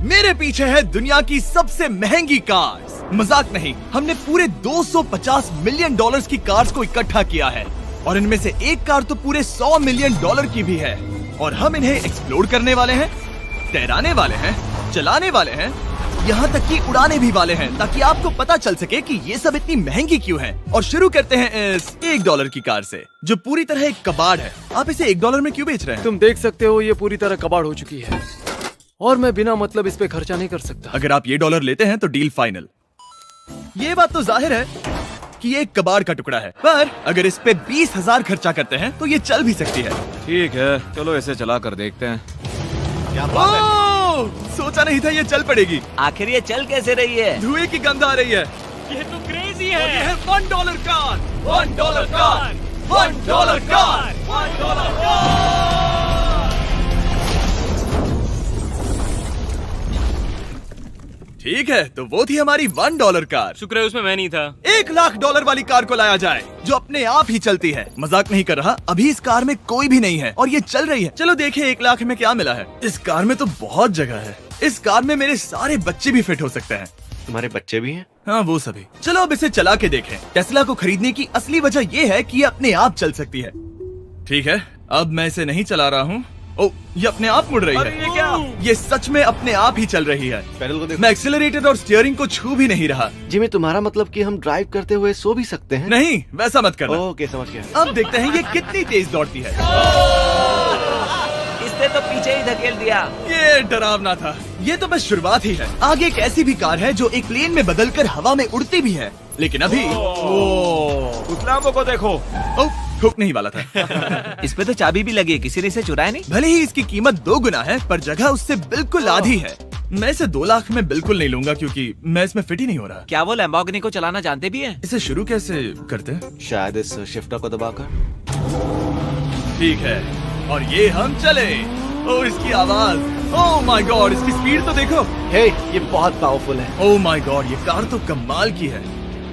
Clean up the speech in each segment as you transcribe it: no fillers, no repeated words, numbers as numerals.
मेरे पीछे है दुनिया की सबसे महंगी कार्स। मजाक नहीं, हमने पूरे 250 मिलियन डॉलर्स की कार्स को इकट्ठा किया है और इनमें से एक कार तो पूरे 100 मिलियन डॉलर की भी है। और हम इन्हें एक्सप्लोर करने वाले हैं, तैराने वाले हैं, चलाने वाले हैं, यहाँ तक कि उड़ाने भी वाले हैं, ताकि आपको पता चल सके कि ये सब इतनी महंगी क्यों है। और शुरू करते हैं इस $1 की कार से, जो पूरी तरह एक कबाड़ है। आप इसे $1 में क्यों बेच रहे हैं? तुम देख सकते हो ये पूरी तरह कबाड़ हो चुकी है और मैं बिना मतलब इस पे खर्चा नहीं कर सकता। अगर आप ये $1 लेते हैं तो डील फाइनल। ये बात तो जाहिर है कि ये एक कबाड़ का टुकड़ा है, पर अगर इस पे 20,000 खर्चा करते हैं तो ये चल भी सकती है। ठीक है, चलो इसे चला कर देखते हैं। क्या बात है? सोचा नहीं था ये चल पड़ेगी। आखिर ये चल कैसे रही है? धुएं की गंध आ रही है। ये तो क्रेजी और ये है। है $1 कार, $1 कार, $1 कार, $1 कार। ठीक है, तो वो थी हमारी $1 कार। शुक्र है उसमें मैं नहीं था। $1,00,000 वाली कार को लाया जाए, जो अपने आप ही चलती है। मजाक नहीं कर रहा, अभी इस कार में कोई भी नहीं है और ये चल रही है। चलो देखें 1 लाख में क्या मिला है। इस कार में तो बहुत जगह है। इस कार में मेरे सारे बच्चे भी फिट हो सकते हैं। तुम्हारे बच्चे भी हैं? हाँ, वो सभी। चलो अब इसे चला के देखें। टेस्ला को खरीदने की असली वजह ये है कि ये अपने आप चल सकती है। ठीक है, अब मैं इसे नहीं चला रहा हूँ। ओ, ये अपने आप मुड़ रही है। ये क्या? ये सच में अपने आप ही चल रही है। पैडल को देखो। मैं एक्सीलरेटर और स्टीयरिंग को छू भी नहीं रहा। जिमी, तुम्हारा मतलब कि हम ड्राइव करते हुए सो भी सकते हैं? नहीं, वैसा मत करना। ओके, समझ गया। अब देखते हैं ये कितनी तेज दौड़ती है। इसने तो पीछे ही धकेल दिया। ये डरावना था। ये तो बस शुरुआत ही है। आगे एक ऐसी भी कार है जो एक प्लेन में बदलकर हवा में उड़ती भी है, लेकिन अभी उस लैम्बो को देखो। ठोक नहीं वाला था। इस पे तो चाबी भी लगी है, किसी ने इसे चुराया नहीं। भले ही इसकी कीमत 2 गुना है, पर जगह उससे बिल्कुल आधी है। मैं इसे 2 लाख में बिल्कुल नहीं लूंगा, क्योंकि मैं इसमें फिट ही नहीं हो रहा। क्या वो लैम्बोर्गिनी को चलाना जानते भी हैं? इसे शुरू कैसे करते हैं? शायद इस शिफ्टर को दबाकर। ठीक है, और ये हम चले। ओ, इसकी आवाज, ओह माय गॉड, इसकी स्पीड तो देखो। हे, ये बहुत पावरफुल है। ओह माय गॉड, ये कार तो कमाल की है।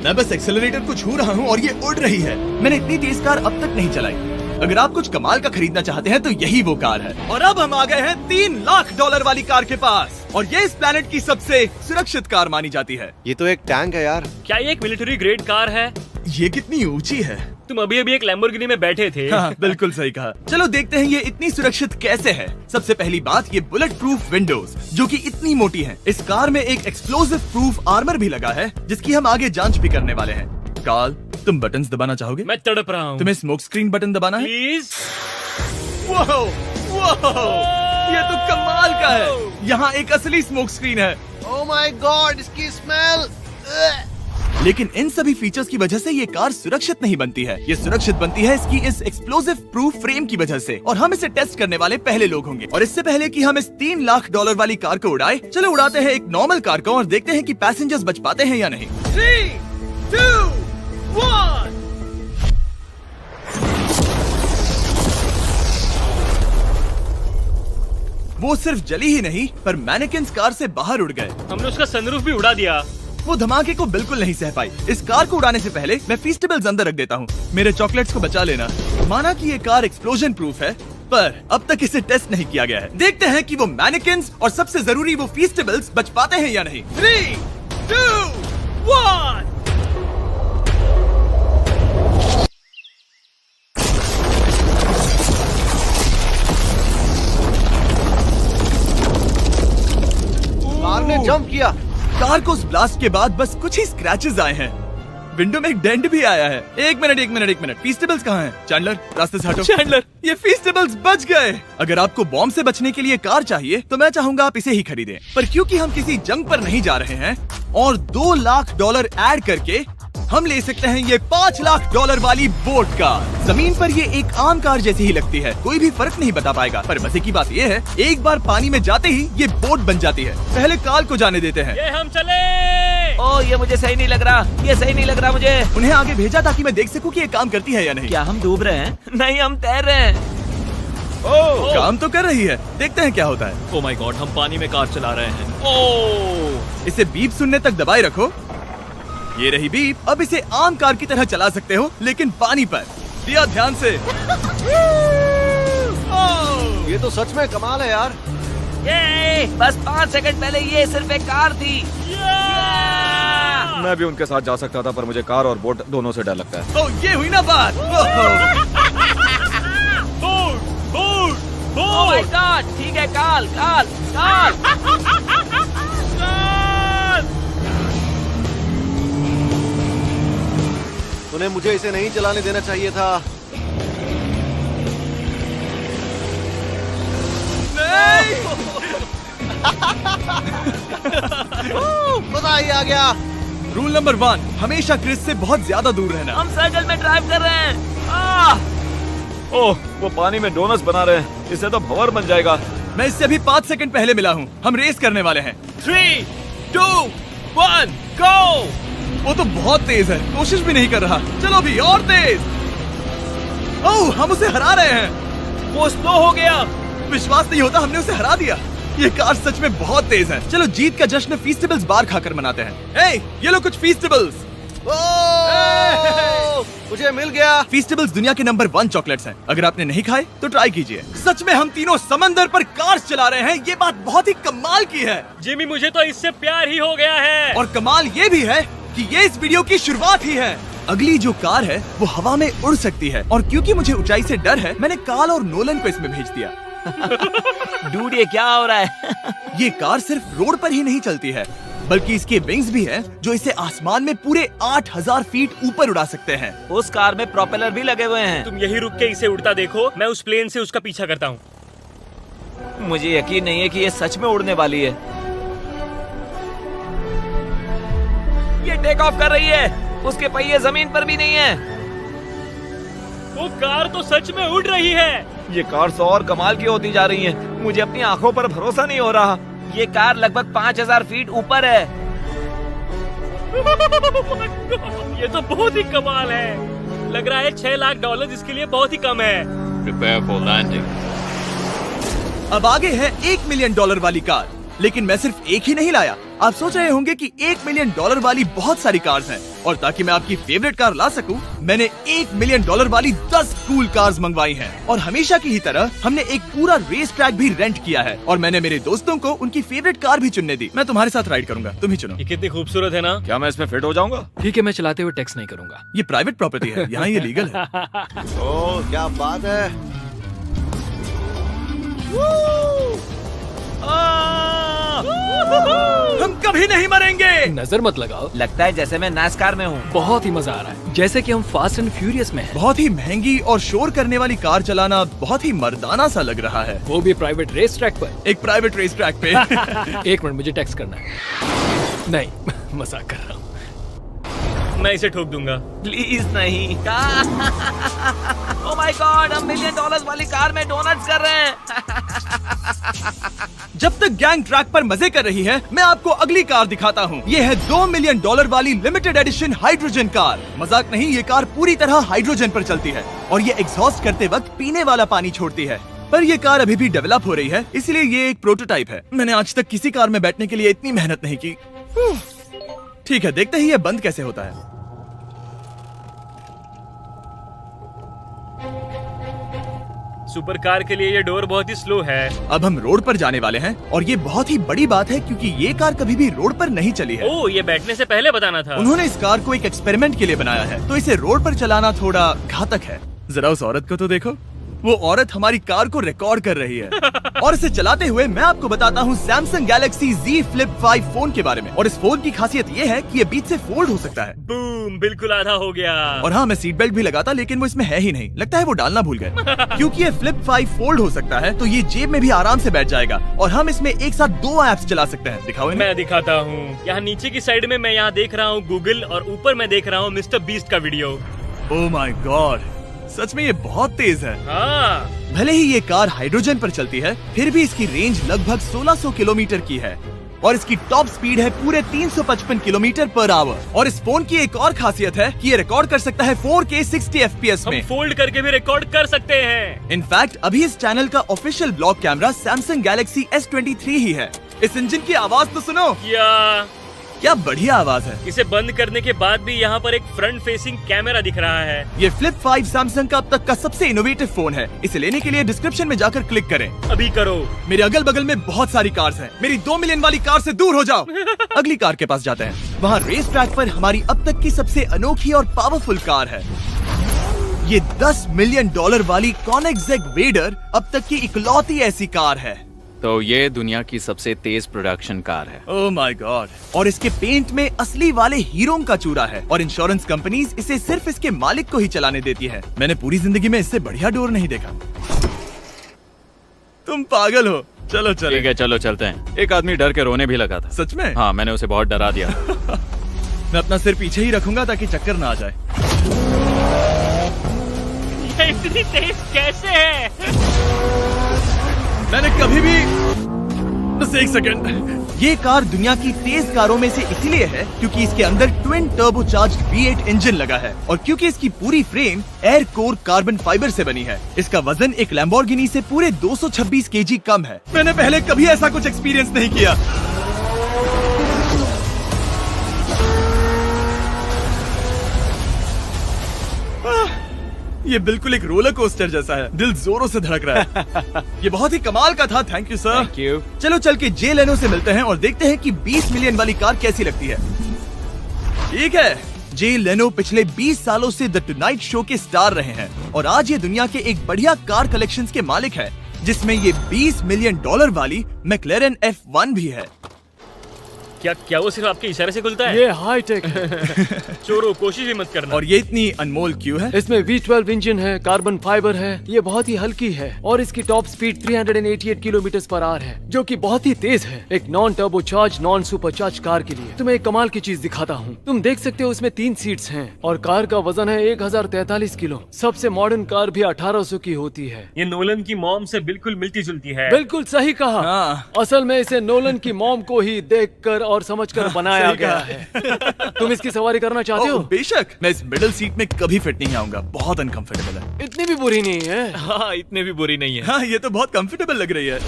मैं बस एक्सेलरेटर को छू रहा हूँ और ये उड़ रही है। मैंने इतनी तेज कार अब तक नहीं चलाई। अगर आप कुछ कमाल का खरीदना चाहते हैं तो यही वो कार है। और अब हम आ गए हैं $3,00,000 वाली कार के पास, और ये इस प्लेनेट की सबसे सुरक्षित कार मानी जाती है। ये तो एक टैंक है यार। क्या ये एक मिलिट्री ग्रेड कार है? ये कितनी ऊंची है। तुम अभी अभी एक लैम्बोर्गिनी में बैठे थे। हाँ, बिल्कुल सही कहा। चलो देखते हैं ये इतनी सुरक्षित कैसे है। सबसे पहली बात, ये बुलेट प्रूफ विंडोज, जो कि इतनी मोटी हैं। इस कार में एक एक्सप्लोसिव प्रूफ आर्मर भी लगा है, जिसकी हम आगे जांच भी करने वाले हैं। कार्ल, तुम बटन्स दबाना चाहोगे? मैं तड़प रहा हूँ। तुम्हें स्मोक स्क्रीन बटन दबाना है? प्लीज। वाह, ये तो कमाल का है। यहाँ एक असली स्मोक स्क्रीन है। ओह माय गॉड, इसकी स्मेल। लेकिन इन सभी फीचर्स की वजह से ये कार सुरक्षित नहीं बनती है। ये सुरक्षित बनती है इसकी इस एक्सप्लोसिव प्रूफ फ्रेम की वजह से, और हम इसे टेस्ट करने वाले पहले लोग होंगे। और इससे पहले कि हम इस $3,00,000 वाली कार को उड़ाए, चलो उड़ाते हैं एक नॉर्मल कार को और देखते हैं कि पैसेंजर्स बच पाते हैं या नहीं। 3, 2, 1। वो सिर्फ जली ही नहीं, पर मैनेकिन्स कार से बाहर उड़ गए। हमने उसका सनरूफ भी उड़ा दिया। वो धमाके को बिल्कुल नहीं सह पाई। इस कार को उड़ाने से पहले मैं फीस्टेबल्स अंदर रख देता हूँ। मेरे चॉकलेट्स को बचा लेना। माना कि ये कार एक्सप्लोजन प्रूफ है, पर अब तक इसे टेस्ट नहीं किया गया है। देखते हैं कि वो मैनेकिन्स और सबसे जरूरी वो फीस्टेबल्स बच पाते हैं या नहीं। 3, 2, 1। कार ने जंप किया। कार को उस ब्लास्ट के बाद बस कुछ ही स्क्रैचेस आए हैं। विंडो में एक डेंट भी आया है। एक मिनट, फीस्टेबल्स कहाँ हैं? चैंडलर, रास्ते से हटो। चैंडलर, ये फीस्टेबल्स बच गए। अगर आपको बॉम्ब से बचने के लिए कार चाहिए तो मैं चाहूंगा आप इसे ही खरीदें। पर क्योंकि हम किसी जंग पर नहीं जा रहे हैं और $2,00,000 ऐड करके हम ले सकते हैं ये $5,00,000 वाली बोट कार। जमीन पर ये एक आम कार जैसी ही लगती है, कोई भी फर्क नहीं बता पाएगा। पर मजे की बात ये है, एक बार पानी में जाते ही ये बोट बन जाती है। पहले कार्ल को जाने देते हैं। ये हम चले। ओह, ये मुझे सही नहीं लग रहा। ये सही नहीं लग रहा मुझे। उन्हें आगे भेजा ताकि मैं देख सकूं कि ये काम करती है या नहीं। क्या हम डूब रहे हैं? नहीं, हम तैर रहे हैं। ओह, काम तो कर रही है। देखते हैं क्या होता है। ओह माय गॉड, हम पानी में कार चला रहे हैं। ओह, इसे बीप सुनने तक दबाए रखो। ये रही बीप। अब इसे आम कार की तरह चला सकते हो, लेकिन पानी पर। दिया ध्यान से। ये तो सच में कमाल है यार। ये बस 5 सेकंड पहले ये सिर्फ एक कार थी। मैं भी उनके साथ जा सकता था, पर मुझे कार और बोट दोनों से डर लगता है। ओ ये हुई ना बात। ओह माय गॉड, ठीक है, काल काल काल। उन्हें मुझे इसे नहीं चलाने देना चाहिए था। मजा ही आ गया। रूल नंबर 1, हमेशा क्रिस से बहुत ज्यादा दूर रहना। हम सर्कल में ड्राइव कर रहे हैं। ओह, वो पानी में डोनट्स बना रहे हैं। इससे तो भंवर बन जाएगा। मैं इससे अभी 5 सेकंड पहले मिला हूँ। हम रेस करने वाले हैं। 3, 2, 1, गो। वो तो बहुत तेज है, कोशिश भी नहीं कर रहा। चलो भी और तेज। ओह, हम उसे हरा रहे हैं। वो स्लो हो गया। विश्वास नहीं होता, हमने उसे हरा दिया। ये कार सच में बहुत तेज है। चलो जीत का जश्न फीस्टेबल्स बार खाकर मनाते हैं। ए, ये लो कुछ फीस्टेबल्स। मुझे मिल गया। फीस्टेबल्स दुनिया के नंबर 1 चॉकलेट्स हैं। अगर आपने नहीं खाए तो ट्राई कीजिए। सच में हम तीनों समंदर पर कार्स चला रहे हैं। ये बात बहुत ही कमाल की है। जिमी, मुझे तो इससे प्यार ही हो गया है। और कमाल ये भी है कि ये इस वीडियो की शुरुआत ही है। अगली जो कार है वो हवा में उड़ सकती है, और क्योंकि मुझे ऊंचाई से डर है, मैंने काल और नोलन को इसमें भेज दिया। डूड, ये क्या हो रहा है? ये कार सिर्फ रोड पर ही नहीं चलती है, बल्कि इसके विंग्स भी हैं, जो इसे आसमान में पूरे 8000 फीट ऊपर उड़ा सकते हैं। उस कार में प्रोपेलर भी लगे हुए हैं। तुम यही रुक के इसे उड़ता देखो, मैं उस प्लेन से उसका पीछा करता हूँ। मुझे यकीन नहीं है कि ये सच में उड़ने वाली है। ये टेक ऑफ कर रही है। उसके पहिए जमीन पर भी नहीं है। वो कार तो सच में उड़ रही है। ये कार्स और कमाल की होती जा रही हैं। मुझे अपनी आंखों पर भरोसा नहीं हो रहा। ये कार लगभग 5000 फीट ऊपर है। ये तो बहुत ही कमाल है। लग रहा है $6 लाख इसके लिए बहुत ही कम है। Prepare for landing. अब आगे है $1 मिलियन वाली कार। लेकिन मैं सिर्फ एक ही नहीं लाया। आप सोच रहे होंगे कि $1 मिलियन वाली बहुत सारी कार्स हैं, और ताकि मैं आपकी फेवरेट कार ला सकूं, मैंने $1 मिलियन वाली 10 कूल कार्स मंगवाई हैं। और हमेशा की ही तरह हमने एक पूरा रेस ट्रैक भी रेंट किया है, और मैंने मेरे दोस्तों को उनकी फेवरेट कार भी चुनने दी। मैं तुम्हारे साथ राइड करूंगा, तुम ही चुनो। ये कितनी खूबसूरत है ना। क्या मैं इसमें फिट हो जाऊंगा? ठीक है, मैं चलाते हुए टैक्स नहीं करूंगा। ये प्राइवेट प्रॉपर्टी है, यहाँ ये लीगल है। ओह, क्या बात है। हम कभी नहीं मरेंगे। नजर मत लगाओ। लगता है जैसे मैं नासकार में हूँ। बहुत ही मजा आ रहा है, जैसे कि हम फास्ट एंड फ्यूरियस में हैं। बहुत ही महंगी और शोर करने वाली कार चलाना बहुत ही मर्दाना सा लग रहा है। वो भी प्राइवेट रेस ट्रैक पर। एक प्राइवेट रेस ट्रैक पे। 1 मिनट, मुझे टैक्स करना है। नहीं, मजाक कर रहा हूँ। मैं इसे ठोक दूंगा। प्लीज नहीं। ओह माय गॉड, हम $1 मिलियन वाली कार में डोनट्स कर रहे हैं। जब तक गैंग ट्रैक पर मजे कर रही है, मैं आपको अगली कार दिखाता हूँ। ये है $2 मिलियन वाली लिमिटेड एडिशन हाइड्रोजन कार। मजाक नहीं, ये कार पूरी तरह हाइड्रोजन पर चलती है, और ये एग्जॉस्ट करते वक्त पीने वाला पानी छोड़ती है। पर ये कार अभी भी डेवलप हो रही है, इसलिए ये एक प्रोटोटाइप है। मैंने आज तक किसी कार में बैठने के लिए इतनी मेहनत नहीं की। ठीक है, देखते ही ये बंद कैसे होता है। सुपर कार के लिए ये डोर बहुत ही स्लो है। अब हम रोड पर जाने वाले हैं, और ये बहुत ही बड़ी बात है क्योंकि ये कार कभी भी रोड पर नहीं चली है। ओह, ये बैठने से पहले बताना था। उन्होंने इस कार को एक एक्सपेरिमेंट के लिए बनाया है, तो इसे रोड पर चलाना थोड़ा घातक है। जरा उस औरत को तो देखो, वो औरत हमारी कार को रिकॉर्ड कर रही है। और इसे चलाते हुए मैं आपको बताता हूँ Samsung Galaxy Z Flip 5 phone के बारे में। और इस फोन की खासियत ये है कि ये बीच से फोल्ड हो सकता है। बूम, बिल्कुल आधा हो गया। और हाँ, मैं सीट बेल्ट भी लगाता, लेकिन वो इसमें है ही नहीं। लगता है वो डालना भूल गए। क्योंकि ये Flip 5 फोल्ड हो सकता है, तो ये जेब में भी आराम से बैठ जाएगा, और हम इसमें एक साथ 2 ऐप्स चला सकते हैं। दिखाओ इन्हें। मैं दिखाता हूँ। यहाँ नीचे की साइड में मैं यहाँ देख रहा हूँ गूगल, और ऊपर मैं देख रहा हूँ मिस्टर बीस्ट का वीडियो। ओह माय गॉड, सच में ये बहुत तेज है। हाँ, भले ही ये कार हाइड्रोजन पर चलती है, फिर भी इसकी रेंज लगभग 1600 किलोमीटर की है, और इसकी टॉप स्पीड है पूरे 355 किलोमीटर पर आवर। और इस फोन की एक और खासियत है कि ये रिकॉर्ड कर सकता है 4K 60 FPS हम में। फोल्ड करके भी रिकॉर्ड कर सकते हैं। इनफैक्ट अभी इस चैनल का official blog camera Samsung Galaxy S23 ही है। इस इंजन की आवाज तो सुनो। या क्या बढ़िया आवाज है। इसे बंद करने के बाद भी यहाँ पर एक फ्रंट फेसिंग कैमरा दिख रहा है। ये फ्लिप 5 सैमसंग का अब तक का सबसे इनोवेटिव फोन है। इसे लेने के लिए डिस्क्रिप्शन में जाकर क्लिक करें। अभी करो। मेरे अगल बगल में बहुत सारी कार्स हैं। मेरी 2 मिलियन वाली कार से दूर हो जाओ। अगली कार के पास जाते हैं। वहाँ रेस ट्रैक पर हमारी अब तक की सबसे अनोखी और पावरफुल कार है। ये $10 मिलियन वाली कॉनिग्सेग वेडर अब तक की इकलौती ऐसी कार है। तो ये दुनिया की सबसे तेज प्रोडक्शन कार है। Oh my God. और इसके पेंट में असली वाले हीरो का चूरा है और इंश्योरेंस कंपनीज इसे सिर्फ इसके मालिक को ही चलाने देती है। मैंने पूरी जिंदगी में इससे बढ़िया डोर नहीं देखा। तुम पागल हो। चलो चलो। ठीक है चलो चलते हैं। एक आदमी डर के रोने भी लगा था। सच में? हाँ, मैंने उसे बहुत डरा दिया। मैं अपना सिर पीछे ही रखूंगा ताकि चक्कर ना आ जाए। ये इतनी तेज कैसे है? मैंने कभी भी बस एक सेकंड। ये कार दुनिया की तेज कारों में से इसलिए है क्योंकि इसके अंदर ट्विन टर्बोचार्ज्ड V8 इंजन लगा है और क्योंकि इसकी पूरी frame air core carbon fibre से बनी है। इसका वजन एक लैम्बोर्गिनी से पूरे 226 kg कम है। मैंने पहले कभी ऐसा कुछ एक्सपीरियंस नहीं किया। ये बिल्कुल एक रोलर कोस्टर जैसा है। दिल जोरों से धड़क रहा है। ये बहुत ही कमाल का था। Thank you sir. Thank you. चलो चल के जे लेनो से मिलते हैं और देखते हैं कि 20 मिलियन वाली कार कैसी लगती है। ठीक है, जे लेनो पिछले 20 सालों से द टुनाइट शो के स्टार रहे हैं और आज ये दुनिया के एक बढ़िया कार कलेक्शंस के मालिक है, जिसमें ये $20 मिलियन वाली मैक्लेरन F1 भी है। क्या वो सिर्फ आपके इशारे से खुलता है? ये हाई टेक है। चोरों, कोशिश भी मत करना। और ये इतनी अनमोल क्यों है? इसमें V12 इंजन है, कार्बन फाइबर है, ये बहुत ही हल्की है और इसकी top speed 388 kilometre per hour है, जो कि बहुत ही तेज है एक non turbocharge non supercharge car के लिए। तुम्हें एक कमाल की चीज दिखाता हूँ। तुम देख सकते हो इसमें 3 सीट्स हैं और कार का वजन है 1043 किलो। सबसे मॉडर्न कार भी 1800 की होती है। ये नोलन की मॉम से बिल्कुल मिलती जुलती है। बिल्कुल सही कहा। हाँ। असल में इसे नोलन की मॉम को ही देखकर और समझकर बनाया सही गया कहा। है। तुम इसकी सवारी करना चाहते हो? बेशक। मैं इस मिडिल सीट में कभी फिट नहीं आऊंगा। बहुत अनकंफर्टेबल है। इतनी भी बुरी नहीं है। हाँ, इतने भी बुरी नहीं है। हाँ, ये तो बहुत कंफर्टेबल लग रही है।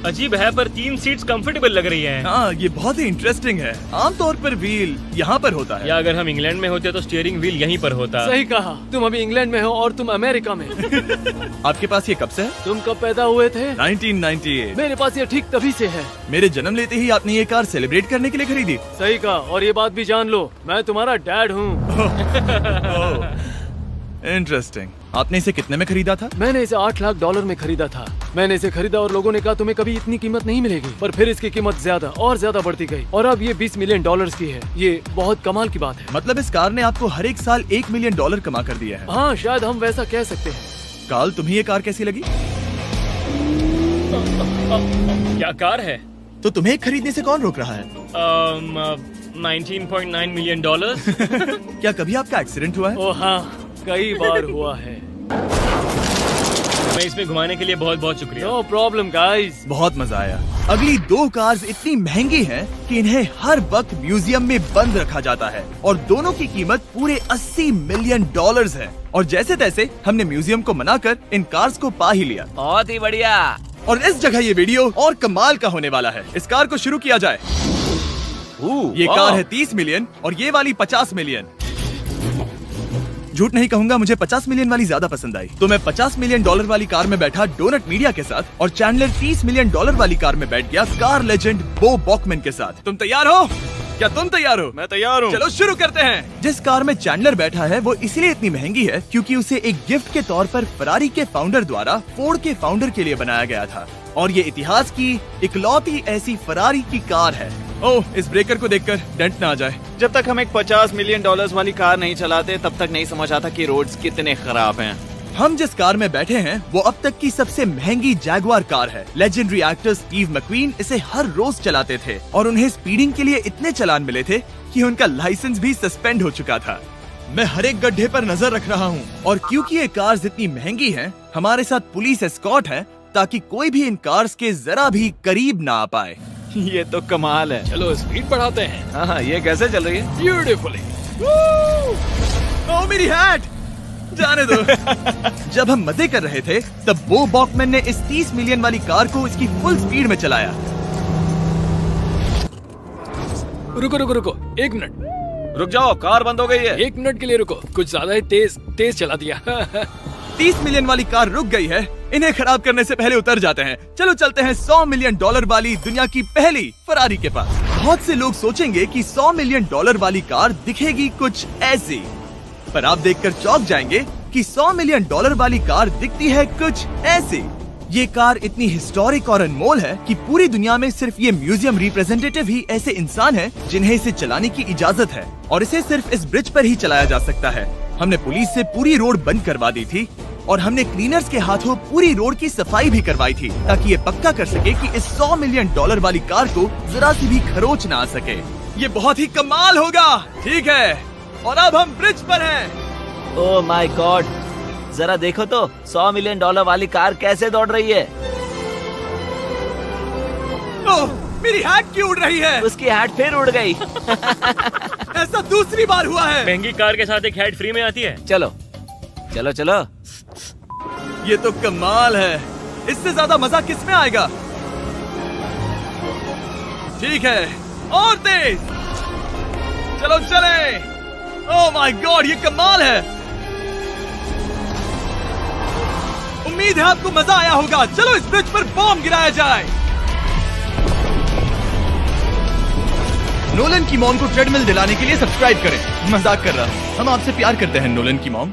अजीब है पर 3 सीट्स कंफर्टेबल लग रही हैं। हाँ, ये बहुत ही इंटरेस्टिंग है। आमतौर पर व्हील यहाँ पर होता है। या अगर हम इंग्लैंड में होते तो स्टीयरिंग व्हील यहीं पर होता। सही कहा। तुम अभी इंग्लैंड में हो और तुम अमेरिका में। आपके पास ये कब से है? तुम कब पैदा हुए थे? 1998। मेरे पास ये ठीक तभी से है। मेरे जन्म लेते ही आपने ये कार सेलिब्रेट करने के लिए खरीदी। सही कहा। और ये बात भी जान लो, मैं तुम्हारा डैड हूँ। इंटरेस्टिंग। आपने इसे कितने में खरीदा था? मैंने इसे $8 लाख में खरीदा था। मैंने इसे खरीदा और लोगों ने कहा तुम्हें कभी इतनी कीमत नहीं मिलेगी, पर फिर इसकी कीमत ज्यादा और ज्यादा बढ़ती गई और अब ये $20 मिलियन की है। ये बहुत कमाल की बात है। मतलब इस कार ने आपको हर एक साल $1 मिलियन कमा कर दिया है। हाँ, शायद हम वैसा कह सकते हैं। काल, तुम्हें ये कार कैसी लगी? क्या कार है? तो तुम्हें खरीदने से कौन रोक रहा है? 19.9 मिलियन डॉलर। क्या कभी आपका एक्सीडेंट हुआ है? ओ हाँ, कई बार हुआ है। मैं इसमें घुमाने के लिए बहुत बहुत शुक्रिया। No problem guys. बहुत मजा आया। अगली 2 कार्स इतनी महंगी हैं कि इन्हें हर वक्त म्यूजियम में बंद रखा जाता है और दोनों की कीमत पूरे $80 मिलियन है। और जैसे तैसे हमने म्यूजियम को मनाकर इन कार्स को पा ही लिया। बहुत ही बढ़िया। और इस जगह ये वीडियो और कमाल का होने वाला है। इस कार को शुरू किया जाए। ये कार है 30 मिलियन और ये वाली 50 मिलियन। झूठ नहीं कहूंगा, मुझे 50 मिलियन वाली ज्यादा पसंद आई। तो मैं $50 मिलियन वाली कार में बैठा डोनट मीडिया के साथ और चैंडलर $30 मिलियन वाली कार में बैठ गया कार लेजेंड बो बॉकमैन के साथ। तुम तैयार हो? क्या तुम तैयार हो? मैं तैयार हूँ। चलो शुरू करते हैं। जिस कार में चैंडलर बैठा है वो इसलिए इतनी महंगी है क्योंकि उसे एक गिफ्ट के तौर पर फरारी के फाउंडर द्वारा फोर्ड के फाउंडर के लिए बनाया गया था और ये इतिहास की इकलौती ऐसी फरारी की कार है। ओह, इस ब्रेकर को देखकर डेंट ना आ जाए। जब तक हम एक $50 मिलियन वाली कार नहीं चलाते तब तक नहीं समझ आता कि रोड्स कितने खराब हैं। हम जिस कार में बैठे हैं वो अब तक की सबसे महंगी जैगुआर कार है। लेजेंडरी एक्टर स्टीव मैक्वीन इसे हर रोज चलाते थे और उन्हें स्पीडिंग के लिए इतने चालान मिले थे कि उनका लाइसेंस भी सस्पेंड हो चुका था। मैं हर एक गड्ढे पर नजर रख रहा हूँ और क्योंकि ये कार्स इतनी महंगी हैं, हमारे साथ पुलिस एस्कॉर्ट है ताकि कोई भी इन कार्स के जरा भी करीब ना आ पाए। ये तो कमाल है। चलो स्पीड बढ़ाते हैं। हाँ, ये कैसे चल रही है? ब्यूटीफुली। ओह, मेरी हैट! जाने दो। जब हम मजे कर रहे थे तब बो बॉकमैन ने इस 30 मिलियन वाली कार को इसकी फुल स्पीड में चलाया। रुको रुको रुको, 1 मिनट। रुक जाओ, कार बंद हो गई है। 1 मिनट के लिए रुको, कुछ ज्यादा ही तेज चला दिया। 30 मिलियन वाली कार रुक गई है। इन्हें खराब करने से पहले उतर जाते हैं। चलो चलते हैं $100 मिलियन वाली दुनिया की पहली फरारी के पास। बहुत से लोग सोचेंगे कि $100 मिलियन वाली कार दिखेगी कुछ ऐसी, पर आप देखकर चौंक जाएंगे कि $100 मिलियन वाली कार दिखती है कुछ ऐसी। ये कार इतनी हिस्टोरिक और अनमोल है कि पूरी दुनिया में सिर्फ ये म्यूजियम रिप्रेजेंटेटिव ही ऐसे इंसान हैं जिन्हें इसे चलाने की इजाजत है, और इसे सिर्फ इस ब्रिज पर ही चलाया जा सकता है। हमने पुलिस से पूरी रोड बंद करवा दी थी और हमने क्लीनर्स के हाथों पूरी रोड की सफाई भी करवाई थी, ताकि ये पक्का कर सके कि इस $100 मिलियन वाली कार को जरा सी भी खरोच ना आ सके। ये बहुत ही कमाल होगा, ठीक है? और अब हम ब्रिज पर हैं। ओह माय गॉड, जरा देखो तो $100 मिलियन वाली कार कैसे दौड़ रही है। ओह, मेरी हैट क्यों उड़ रही है? उसकी हैट फिर उड़ गई। ऐसा दूसरी बार हुआ है। महंगी कार के साथ एक हेड फ्री में आती है। चलो चलो चलो। ये तो कमाल है। इससे ज्यादा मजा किसमें आएगा? ठीक है, और तेज। चलो चले। ओह माय गॉड, ये कमाल है। उम्मीद है आपको मजा आया होगा। चलो इस ब्रिज पर बॉम्ब गिराया जाए। नोलन की मॉम को ट्रेडमिल दिलाने के लिए सब्सक्राइब करें। मजाक कर रहा हूँ, हम आपसे प्यार करते हैं नोलन की मॉम।